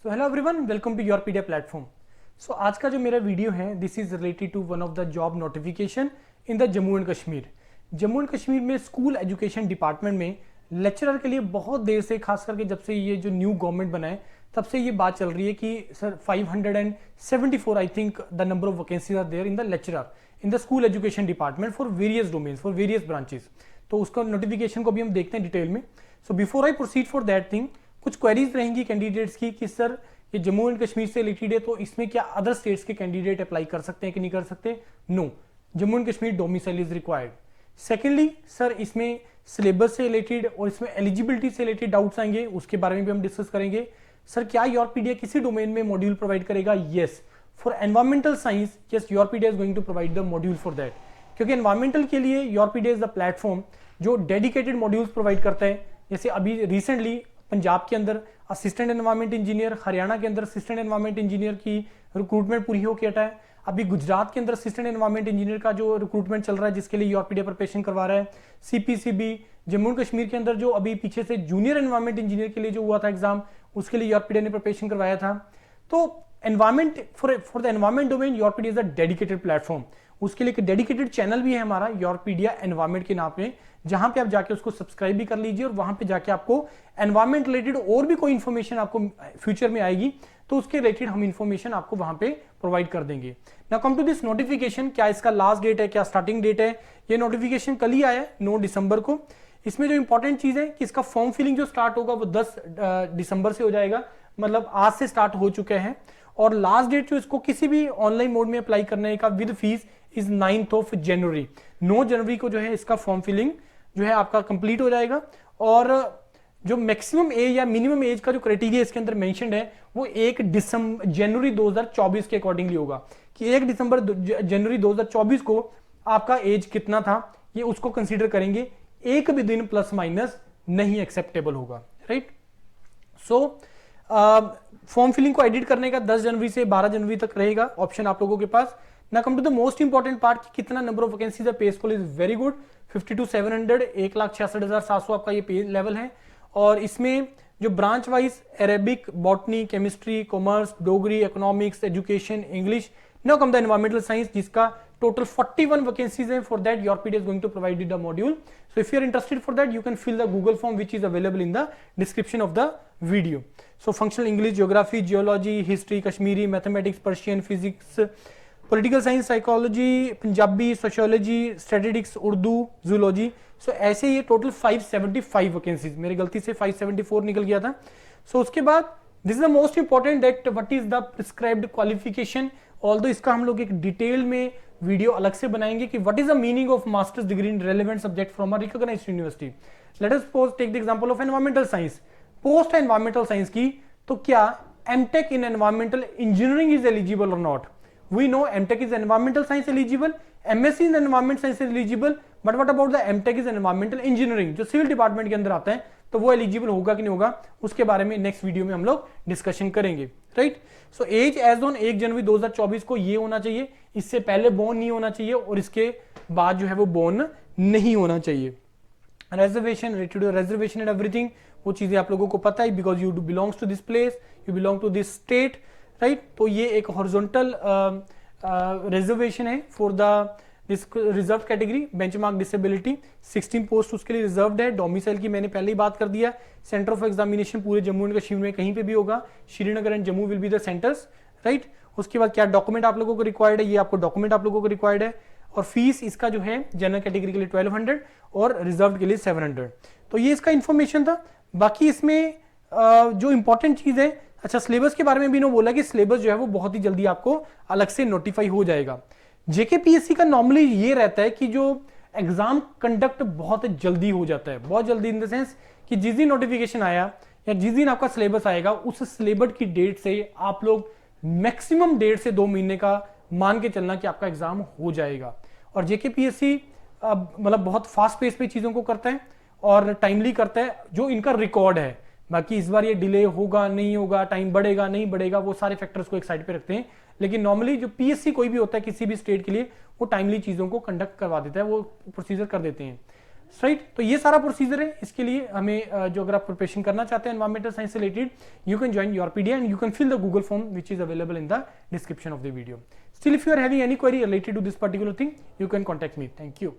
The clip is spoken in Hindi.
So hello everyone, welcome to Yourpedia platform. So आज का जो मेरा वीडियो है this is related to one of the job notification in the Jammu and Kashmir. Jammu and Kashmir में स्कूल एजुकेशन डिपार्टमेंट में लेक्चरर के लिए बहुत देर से, खास करके जब से ये जो न्यू गवर्नमेंट बना है तब से ये बात चल रही है कि sir 574 I think the number of vacancies are there in the lecturer in the school education department for various domains for various branches. तो उसका नोटिफिकेशन को भी हम देखते हैं डिटेल में। So before I proceed for that thing, कुछ क्वेरीज रहेंगी कैंडिडेट्स की कि सर ये जम्मू एंड कश्मीर से रिलेटेड है तो इसमें क्या अदर स्टेट्स के कैंडिडेट अप्लाई कर सकते हैं कि नहीं कर सकते? No, Jammu and Kashmir domicile is required. Secondly sir इसमें सिलेबस से रिलेटेड और इसमें एलिजिबिलिटी से रिलेटेड डाउट्स आएंगे, उसके बारे में भी हम डिस्कस करेंगे। सर क्या योरपीडिया किसी डोमेन में मॉड्यूल प्रोवाइड करेगा? Yes, for environmental science yes Yourpedia is going to provide the module for that, क्योंकि एनवायरमेंटल के लिए योरपीडिया इज द प्लेटफॉर्म जो डेडिकेटेड मॉड्यूल्स प्रोवाइड करता है। जैसे अभी रिसेंटली पंजाब के अंदर असिस्टेंट एनवायरमेंट इंजीनियर, हरियाणा के अंदर असिस्टेंट एनवायरमेंट इंजीनियर की रिक्रूटमेंट पूरी होकर हटा है। अभी गुजरात के अंदर असिस्टेंट एनवायरमेंट इंजीनियर का जो रिक्रूटमेंट चल रहा है जिसके लिए योरपीडिया प्रिपरेशन करवा रहा है। सीपीसीबी जम्मू एंड कश्मीर के अंदर जो अभी पीछे से जूनियर एनवायरमेंट इंजीनियर के लिए जो हुआ था एग्जाम, उसके लिए योरपीडिया ने प्रिपरेशन करवाया था। तो environment for the environment domain Yourpedia is a dedicated platform. उसके लिए एक डेडिकेटेड चैनल भी है हमारा योरपीडिया एनवायरमेंट के नाम पे, जहां पे आप जाके उसको सब्सक्राइब भी कर लीजिए और वहां पे जाके आपको एनवायरमेंट रिलेटेड और भी कोई इंफॉर्मेशन आपको फ्यूचर में आएगी तो उसके रिलेटेड हम इंफॉर्मेशन आपको वहां पे प्रोवाइड कर देंगे। Now come to this notification, क्या इसका लास्ट डेट है, क्या स्टार्टिंग डेट है? ये नोटिफिकेशन कल ही आया है 9 दिसंबर को। इसमें जो इंपॉर्टेंट चीज है कि इसका फॉर्म फिलिंग जो स्टार्ट होगा वो 10 दिसंबर से हो जाएगा, मतलब आज से स्टार्ट हो चुके हैं। और लास्ट डेट जो इसको किसी भी ऑनलाइन मोड में अप्लाई करने का विद फीस इज 9 जनवरी। 9 जनवरी को जो है इसका फॉर्म फिलिंग जो है आपका कंप्लीट हो जाएगा। और जो मैक्सिमम एज या मिनिमम एज का जो क्राइटेरिया इसके अंदर मेंशन्ड है वो 1 जनवरी 2024 के अकॉर्डिंगली होगा कि 1 दिसंबर जनवरी 2024 को आपका एज कितना था, ये उसको कंसीडर करेंगे। एक भी दिन प्लस माइनस नहीं एक्सेप्टेबल होगा, राइट। सो फॉर्म फिलिंग को एडिट करने का 10 जनवरी से 12 जनवरी तक रहेगा ऑप्शन आप लोगों के पास। ना come to the most important part, कितना नंबर ऑफ वैकेंसीज है। Pay scale is very good, 52,700, 1,66,700 आपका ये पे लेवल है। और इसमें जो branch wise Arabic, botany, chemistry, commerce, Dogri, economics, education, English, now come the environmental science, जिसका टोटल 41 वैकेंसीज है। For that Yourpedia is going to provide the module. So if you are interested for that you can fill the Google form which is available in the description of the video. So functional English, geography, geology, history, Kashmiri, mathematics, Persian, physics, political science, psychology, Punjabi, sociology, statistics, Urdu, zoology. So ऐसे ये टोटल 575 वैकेंसीज, मेरी गलती से 574 निकल गया था। सो उसके बाद this is the most important that what is the prescribed qualification. Although इसका हम लोग एक डिटेल में वीडियो अलग से बनाएंगे कि what is the meaning of master's degree in relevant subject from a recognised university. Let us suppose take the example of environmental science. Post environmental science की तो क्या MTech in environmental engineering is eligible और not? We know MTech is environmental science eligible, MSc in environment science is eligible, but what about the MTech is environmental engineering जो सिविल डिपार्टमेंट के अंदर आता है, तो वो एलिजिबल होगा कि नहीं होगा उसके बारे में नेक्स्ट वीडियो में हम लोग डिस्कशन करेंगे, right. So as as on 1 January 2024 को ये होना चाहिए, इससे पहले बोर्न नहीं होना चाहिए और इसके बाद जो है वो बोर्न नहीं होना चाहिए। Reservation, related to reservation and everything, वो चीजें आप लोगों को पता है because you belongs to this place, you belong to this state, right. तो ये एक हॉरिजॉन्टल रिजर्वेशन है for the this reserve category. Benchmark disability 16 post उसके लिए रिजर्व्ड है। डोमिसाइल की मैंने पहले ही बात कर दिया। सेंटर ऑफ एग्जामिनेशन पूरे जम्मू एंड कश्मीर में कहीं पे भी होगा, Srinagar and Jammu will be the centres, right. उसके बाद क्या डॉक्यूमेंट आप लोगों को रिक्वायर्ड है, ये आपको डॉक्यूमेंट आप लोगों को रिक्वायर्ड है। और फीस इसका जो है जनरल कैटेगरी के लिए 1200 और रिजर्व के लिए 700। तो ये इसका इंफॉर्मेशन था। बाकी इसमें जो इंपॉर्टेंट चीज है, अच्छा सिलेबस के बारे में भी इन्होंने बोला कि सिलेबस जो है वो बहुत ही जल्दी आपको अलग से नोटिफाई हो जाएगा। जेकेपीएससी का नॉर्मली ये रहता है कि जो एग्जाम कंडक्ट बहुत जल्दी हो जाता है, बहुत जल्दी इन द सेंस कि जिस दिन नोटिफिकेशन आया या जिस दिन आपका सिलेबस आएगा उस सिलेबस की डेट से आप लोग मैक्सिमम 1.5 से 2 महीने का मान के चलना कि आपका एग्जाम हो जाएगा। और जेकेपीएससी मतलब बहुत फास्ट पेस पे चीजों को करता है और टाइमली करता है, जो इनका रिकॉर्ड है। बाकी इस बार ये डिले होगा नहीं होगा, टाइम बढ़ेगा नहीं बढ़ेगा, वो सारे फैक्टर्स को एक साइड पे रखते हैं। लेकिन नॉर्मली जो पीएससी कोई भी होता है किसी भी स्टेट के लिए, वो टाइमली चीजों को कंडक्ट करवा देता है, वो प्रोसीजर कर देते हैं। राइट। तो ये सारा प्रोसीजर है। इसके लिए हमें जो अगर आप प्रिपरेशन करना चाहते हैं एनवायरमेंटल साइंस से related, you can join Yourpedia and you can fill the Google form which is available in the description of the video. Still, if you are having any query related to this particular thing, you can contact me. Thank you.